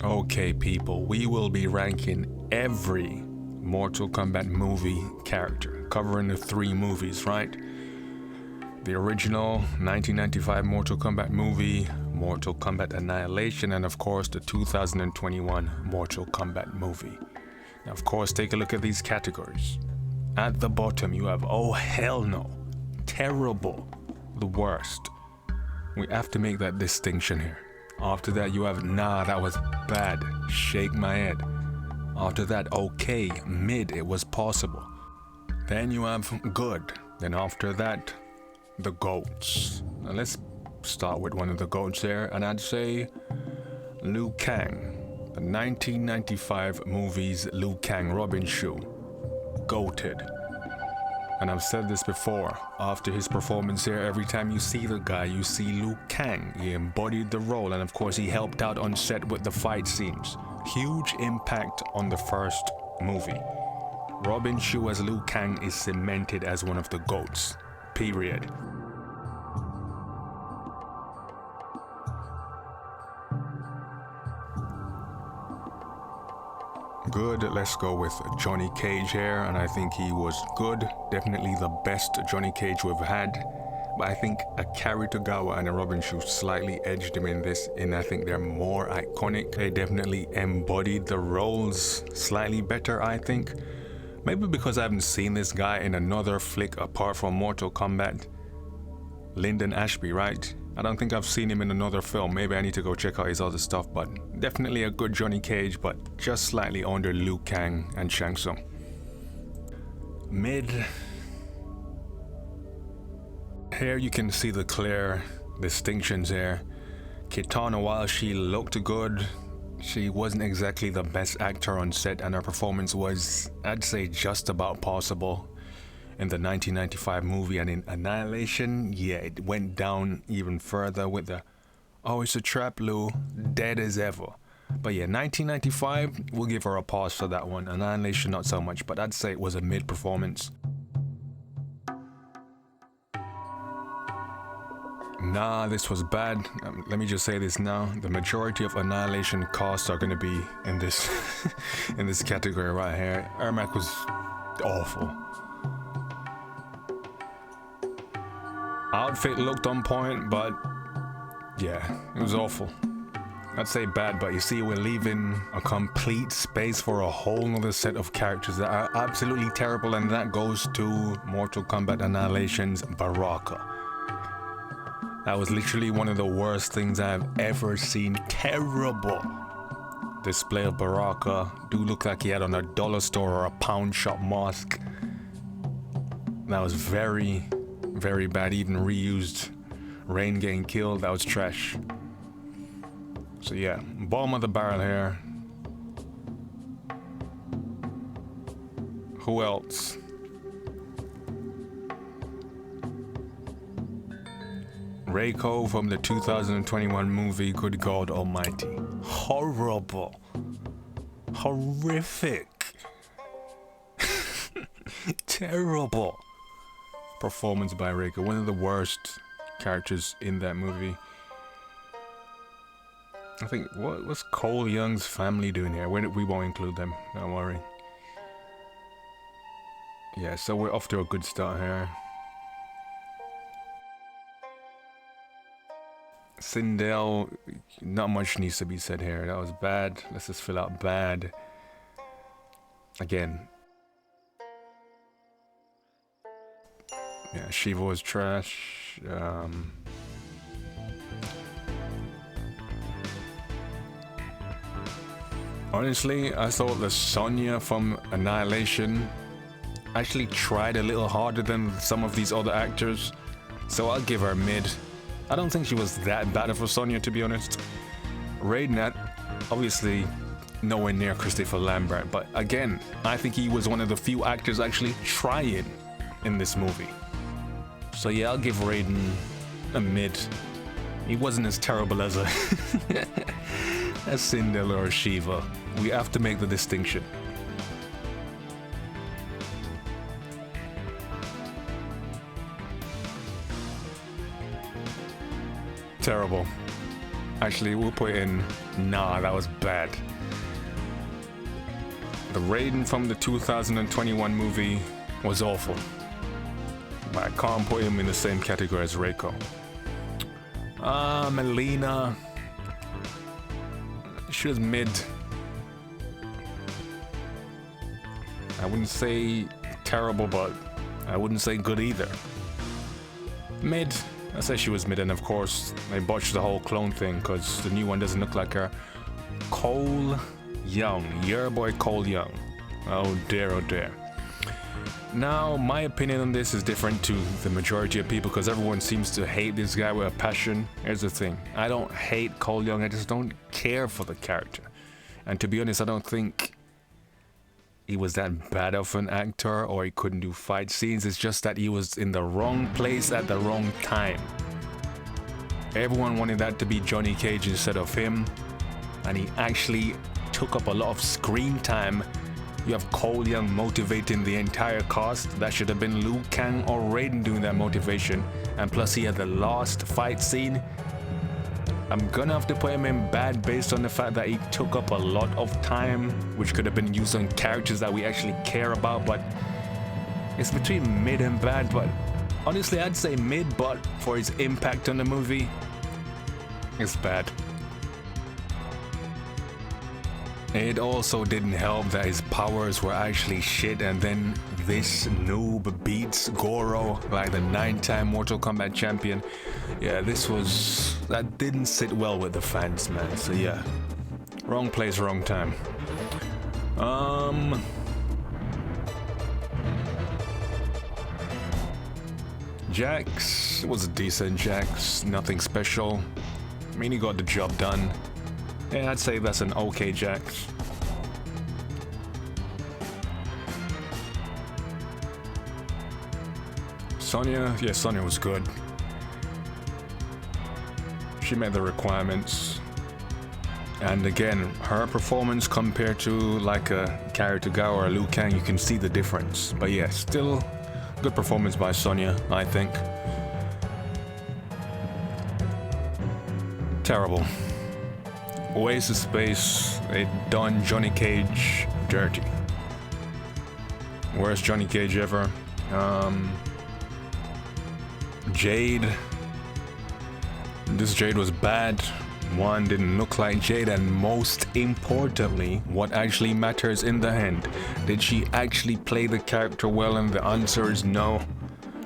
Okay, people, we will be ranking every Mortal Kombat movie character, covering the 3 movies, right? The original 1995 Mortal Kombat movie, Mortal Kombat Annihilation, and of course the 2021 Mortal Kombat movie. Now, of course, take a look at these categories. At the bottom, you have oh hell no, terrible, the worst. We have to make that distinction here. After that, you have nah, that was bad, shake my head. After that, okay, mid, it was possible. Then you have good. Then after that, the GOATs. Now let's start with one of the GOATs there, and I'd say Liu Kang. The 1995 movie's Liu Kang, Robin Shu. GOATed. And I've said this before, after his performance here, every time you see the guy, you see Liu Kang. He embodied the role, and of course he helped out on set with the fight scenes. Huge impact on the first movie. Robin Shu as Liu Kang is cemented as one of the GOATs. Period. Good, let's go with Johnny Cage here, and I think he was good. Definitely the best Johnny Cage we've had. But I think Akari Togawa and Robin Shu slightly edged him in this, and I think they're more iconic. They definitely embodied the roles slightly better, I think. Maybe because I haven't seen this guy in another flick apart from Mortal Kombat. Lyndon Ashby, right? I don't think I've seen him in another film. Maybe I need to go check out his other stuff, but definitely a good Johnny Cage, but just slightly under Liu Kang and Shang Tsung. Mid. Here you can see the clear distinctions here. Kitana, while she looked good, she wasn't exactly the best actor on set, and her performance was, I'd say, just about passable. In the 1995 movie, and in Annihilation, yeah, it went down even further with the, oh, it's a trap, Lou, dead as ever. But yeah, 1995, we'll give her a pass for that one. Annihilation, not so much, but I'd say it was a mid performance. Nah, this was bad. Let me just say this now. The majority of Annihilation casts are going to be in this in this category right here. Ermac was awful. Outfit looked on point, but yeah, it was awful. I'd say bad, but you see, we're leaving a complete space for a whole nother set of characters that are absolutely terrible, and that goes to Mortal Kombat Annihilation's Baraka. That was literally one of the worst things I've ever seen. Terrible display of Baraka. Dude looked like he had on a dollar store or a pound shop mask. That was very bad. Even reused Rain getting killed, that was trash. So yeah, bottom of the barrel here. Who else? Reiko from the 2021 movie Good God Almighty. Horrible. Horrific. Terrible performance by Reiko. One of the worst characters in that movie. I think, what's Cole Young's family doing here? We won't include them, don't worry. Yeah, so we're off to a good start here. Sindel, not much needs to be said here. That was bad. Let's just fill out bad. Again. Yeah, Shiva was trash. Honestly, I thought the Sonya from Annihilation actually tried a little harder than some of these other actors. So I'll give her mid. I don't think she was that bad of a Sonya, to be honest. Raiden, obviously nowhere near Christopher Lambert, but again, I think he was one of the few actors actually trying in this movie. So yeah, I'll give Raiden a mid. He wasn't as terrible as as Sindel or Shiva. We have to make the distinction. Terrible. Actually, we'll put in, nah, that was bad. The Raiden from the 2021 movie was awful. But I can't put him in the same category as Reiko. Melina. She was mid. I wouldn't say terrible, but I wouldn't say good either. Mid. I say she was mid, and of course they botched the whole clone thing because the new one doesn't look like her. Cole Young, your boy Cole Young. Oh dear, oh dear. Now, my opinion on this is different to the majority of people because everyone seems to hate this guy with a passion. Here's the thing, I don't hate Cole Young, I just don't care for the character. And to be honest, I don't think he was that bad of an actor or he couldn't do fight scenes. It's just that he was in the wrong place at the wrong time. Everyone wanted that to be Johnny Cage instead of him, and he actually took up a lot of screen time. You have Cole Young motivating the entire cast. That should have been Liu Kang or Raiden doing that motivation. And plus he had the last fight scene. I'm gonna have to put him in bad based on the fact that he took up a lot of time, which could have been used on characters that we actually care about, but it's between mid and bad. But honestly, I'd say mid, but for his impact on the movie, it's bad. It also didn't help that his powers were actually shit, and then this noob beats Goro like the 9-time Mortal Kombat champion. Yeah, that didn't sit well with the fans, man. So yeah, wrong place, wrong time. Jax was a decent Jax, nothing special. I mean, he got the job done. Yeah, I'd say that's an okay Jax. Sonya, yeah, Sonya was good. She met the requirements. And again, her performance compared to like a character Gao or a Liu Kang, you can see the difference. But yeah, still good performance by Sonya, I think. Terrible. Waste of space. They done Johnny Cage dirty. Worst Johnny Cage ever. Jade. This Jade was bad. One, didn't look like Jade, and most importantly, what actually matters in the end, did she actually play the character well? And the answer is no.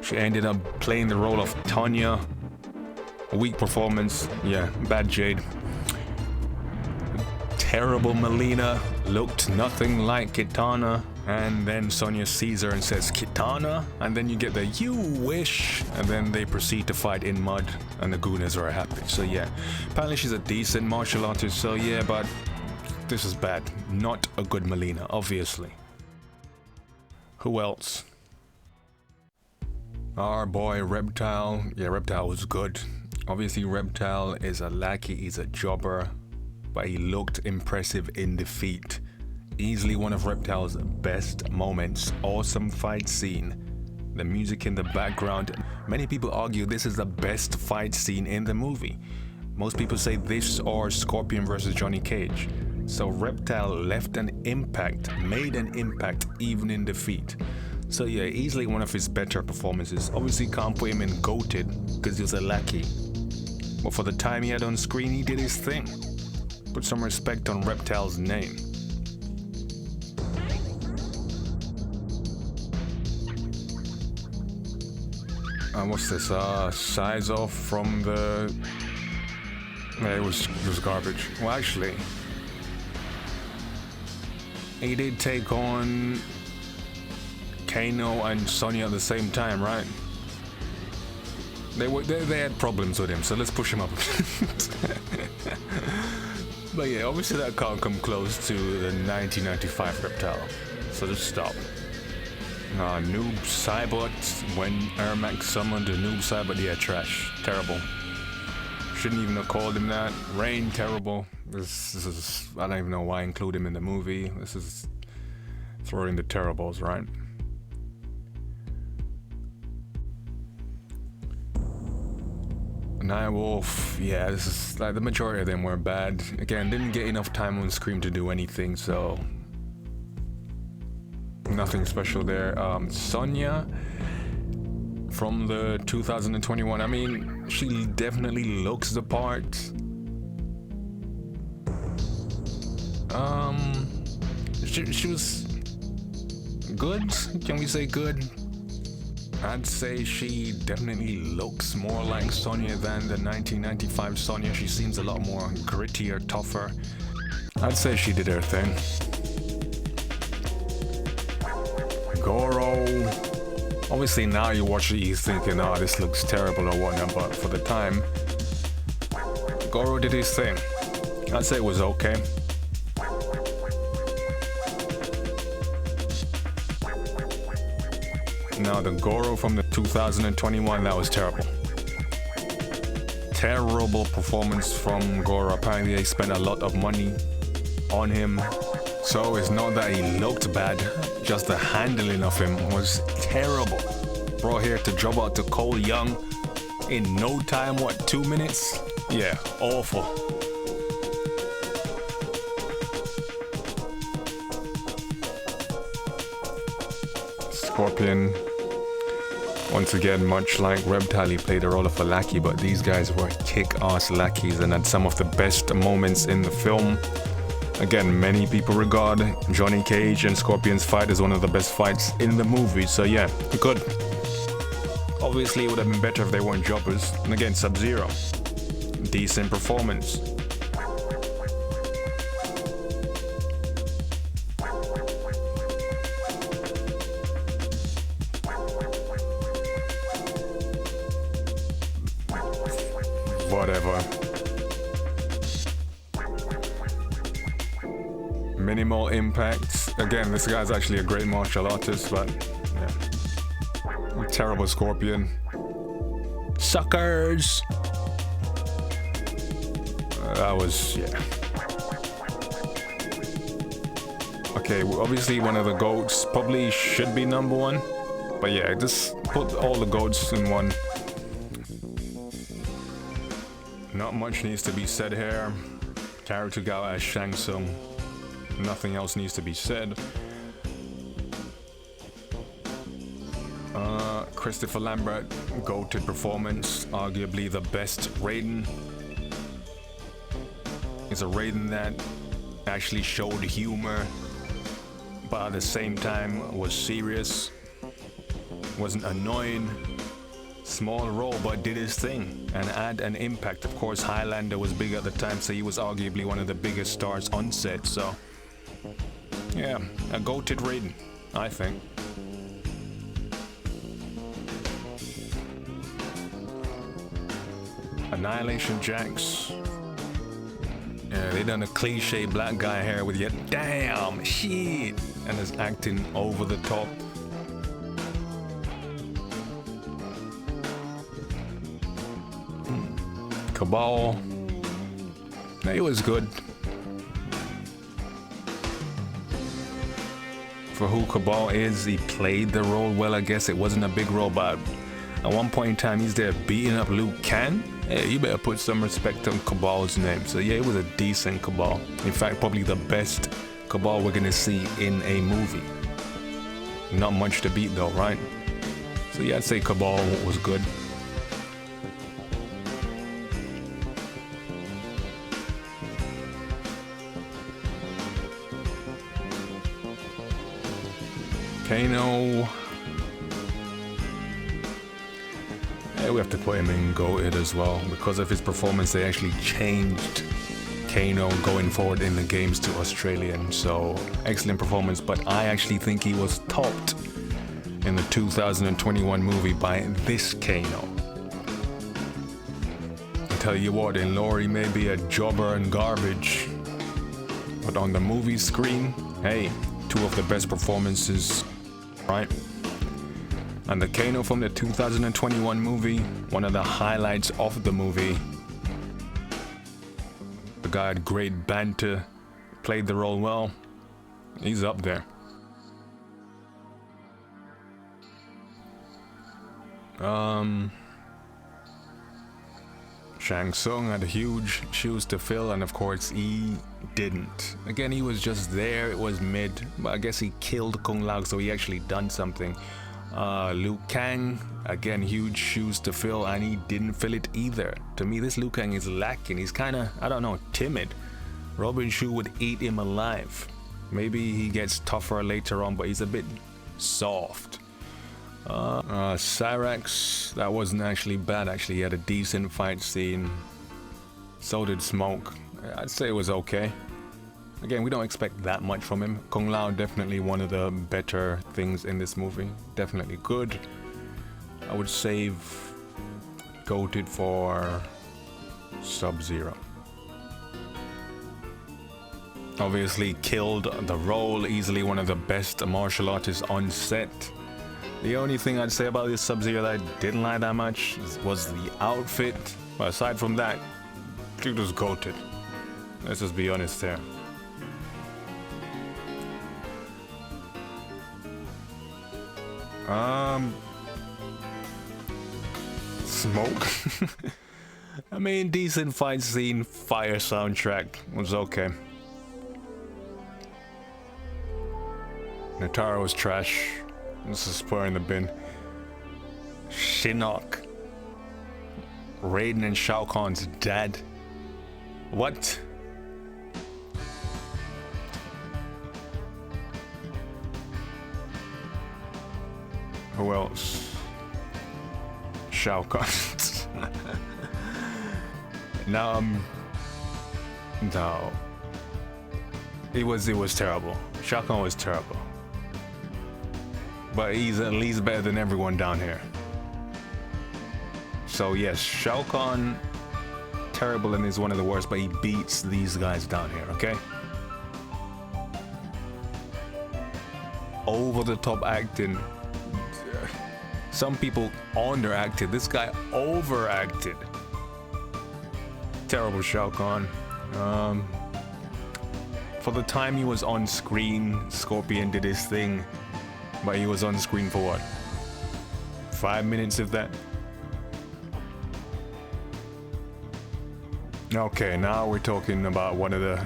She ended up playing the role of Tanya. Weak performance. Yeah, bad Jade. Terrible Melina, looked nothing like Kitana, and then Sonya sees her and says Kitana, and then you get the you wish, and then they proceed to fight in mud, and the Goonas are happy. So yeah, apparently she's a decent martial artist, so yeah, but this is bad. Not a good Melina, obviously. Who else? Our boy Reptile. Yeah, Reptile was good. Obviously Reptile is a lackey, he's a jobber, but he looked impressive in defeat. Easily one of Reptile's best moments. Awesome fight scene. The music in the background. Many people argue this is the best fight scene in the movie. Most people say this or Scorpion versus Johnny Cage. So Reptile left an impact, made an impact even in defeat. So yeah, easily one of his better performances. Obviously can't put him in GOATed because he was a lackey. But for the time he had on screen, he did his thing. Put some respect on Reptile's name. What's this? Size off from the... Yeah, it was garbage. Well, actually, he did take on Kano and Sonya at the same time, right? They had problems with him, so let's push him up. But yeah, obviously that can't come close to the 1995 Reptile, so just stop. Noob Cybot, when Ermac summoned a Noob Cybot, yeah, trash, terrible. Shouldn't even have called him that. Rain, terrible. This is, I don't even know why I include him in the movie. This is throwing the terribles, right? Nightwolf, yeah, this is like the majority of them were bad. Again, didn't get enough time on screen to do anything, so nothing special there. Sonya from the 2021, I mean, she definitely looks the part. She was good. Can we say good? I'd say she definitely looks more like Sonya than the 1995 Sonya. She seems a lot more grittier, tougher. I'd say she did her thing. Goro. Obviously now you watch it, you're thinking, oh, this looks terrible or whatnot, but for the time, Goro did his thing. I'd say it was okay. Now the Goro from the 2021, that was terrible. Terrible performance from Goro. Apparently they spent a lot of money on him. So it's not that he looked bad, just the handling of him was terrible. Brought here to job out to Cole Young in no time, what, 2 minutes? Yeah, awful. Scorpion. Once again, much like Reptile, he played the role of a lackey, but these guys were kick-ass lackeys and had some of the best moments in the film. Again, many people regard Johnny Cage and Scorpion's fight as one of the best fights in the movie, so yeah, good. Obviously, it would have been better if they weren't jobbers. And again, Sub-Zero. Decent performance. Whatever. Minimal impact. Again, this guy's actually a great martial artist, but yeah. Terrible Scorpion. Suckers! That was, yeah. Okay, obviously one of the GOATs probably should be number one. But yeah, just put all the GOATs in one. Not much needs to be said here. Karutagawa as Shang Tsung. Nothing else needs to be said. Christopher Lambert, goated performance. Arguably the best Raiden. It's a Raiden that actually showed humor, but at the same time was serious. Wasn't annoying. Small role, but did his thing and had an impact. Of course, Highlander was big at the time, so he was arguably one of the biggest stars on set. So, yeah, a goated Raiden, I think. Annihilation Jax. Yeah, they done a cliche black guy hair with your damn shit, and is acting over the top. Cabal. It was good. For who Cabal is, he played the role well, I guess. It wasn't a big role, but at one point in time, he's there beating up Liu Kang. Hey, you better put some respect on Cabal's name. So yeah, it was a decent Cabal. In fact, probably the best Cabal we're gonna see in a movie. Not much to beat though, right? So yeah, I'd say Cabal was good. Kano. Yeah, we have to put him in GOATed as well. Because of his performance, they actually changed Kano going forward in the games to Australian. So, excellent performance, but I actually think he was topped in the 2021 movie by this Kano. I tell you what, in lore he may be a jobber and garbage, but on the movie screen, hey, two of the best performances, right? And the Kano from the 2021 movie, one of the highlights of the movie. The guy had great banter, played the role well. He's up there. Shang Tsung had huge shoes to fill, and of course he didn't. Again, he was just there, it was mid, but I guess he killed Kung Lao, so he actually done something. Liu Kang, again, huge shoes to fill, and he didn't fill it either. To me, this Liu Kang is lacking. He's kind of, I don't know, timid. Robin Shu would eat him alive. Maybe he gets tougher later on, but he's a bit soft. Cyrax, that wasn't actually bad. Actually, he had a decent fight scene. So did Smoke. I'd say it was okay. Again, we don't expect that much from him. Kung Lao, definitely one of the better things in this movie. Definitely good. I would save Goated for Sub-Zero. Obviously killed the role, easily one of the best martial artists on set. The only thing I'd say about this Sub-Zero that I didn't like that much was the outfit. But aside from that, dude was goated. Let's just be honest here. Smoke. I mean, decent fight scene, fire soundtrack was okay. Natara was trash. This is put in the bin. Shinnok. Raiden and Shao Kahn's dad. What? Who else? Shao Kahn. No. It was terrible. Shao Kahn was terrible. But he's at least better than everyone down here. So yes, Shao Kahn, terrible and is one of the worst, but he beats these guys down here, okay? Over the top acting. Some people underacted. This guy overacted. Terrible Shao Kahn. For the time he was on screen, Scorpion did his thing. But he was on screen for what? 5 minutes of that? Okay, now we're talking about one of the...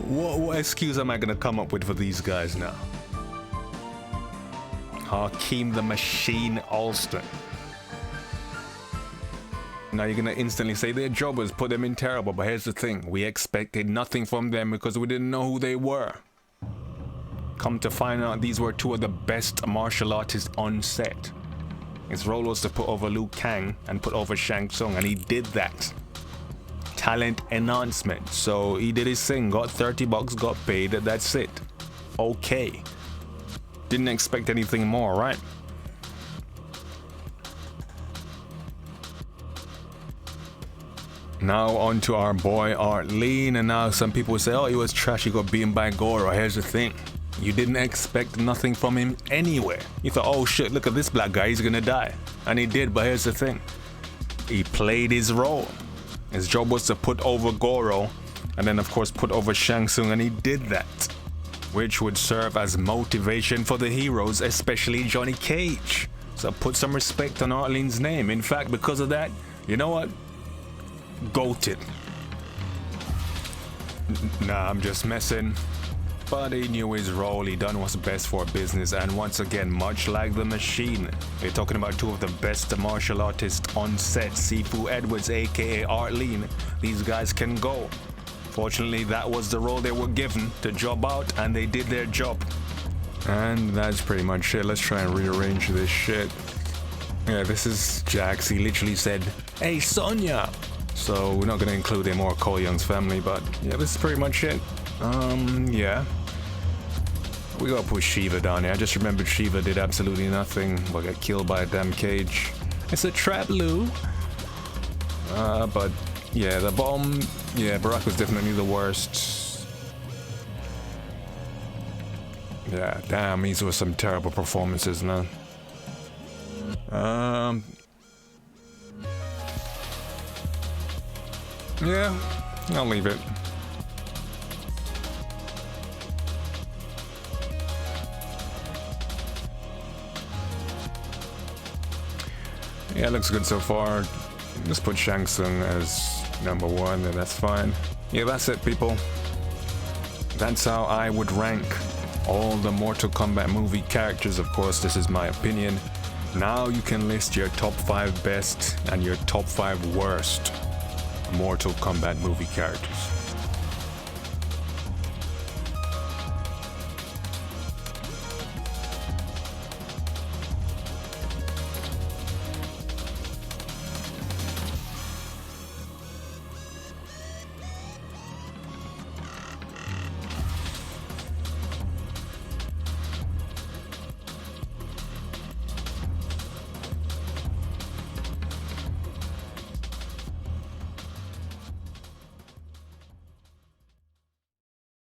what excuse am I gonna come up with for these guys now? Hakeem the Machine Alston. Now you're gonna instantly say their job was put them in terrible, but here's the thing. We expected nothing from them because we didn't know who they were. Come to find out, these were two of the best martial artists on set. His role was to put over Liu Kang and put over Shang Tsung, and he did that. Talent enhancement. So he did his thing, got $30, got paid, that's it. Okay. Didn't expect anything more, right? Now on to our boy Art Lean, and now some people say, oh, he was trash, he got beaten by Goro. Here's the thing. You didn't expect nothing from him anywhere. You thought, oh shit, look at this black guy, he's gonna die. And he did, but here's the thing. He played his role. His job was to put over Goro, and then of course put over Shang Tsung, and he did that. Which would serve as motivation for the heroes, especially Johnny Cage. So put some respect on Arlene's name. In fact, because of that, you know what? Goated. Nah, I'm just messing. But he knew his role, he done what's best for business, and once again, much like the Machine, we're talking about two of the best martial artists on set, Sifu Edwards aka Art Lean. These guys can go. Fortunately, that was the role they were given to job out, and they did their job. And that's pretty much it. Let's try and rearrange this shit. Yeah, this is Jax. He literally said, "Hey, Sonya!" So we're not gonna include him or Cole Young's family, but yeah, this is pretty much it. Yeah. We gotta put Shiva down here. I just remembered Shiva did absolutely nothing but get killed by a damn cage. It's a trap, Lou. But yeah, the bomb. Yeah, Barack was definitely the worst. Yeah, damn, these were some terrible performances, man. Yeah, I'll leave it. Yeah, looks good so far. Just put Shang Tsung as number 1, and that's fine. Yeah, that's it, people. That's how I would rank all the Mortal Kombat movie characters. Of course, this is my opinion. Now you can list your top 5 best and your top 5 worst Mortal Kombat movie characters.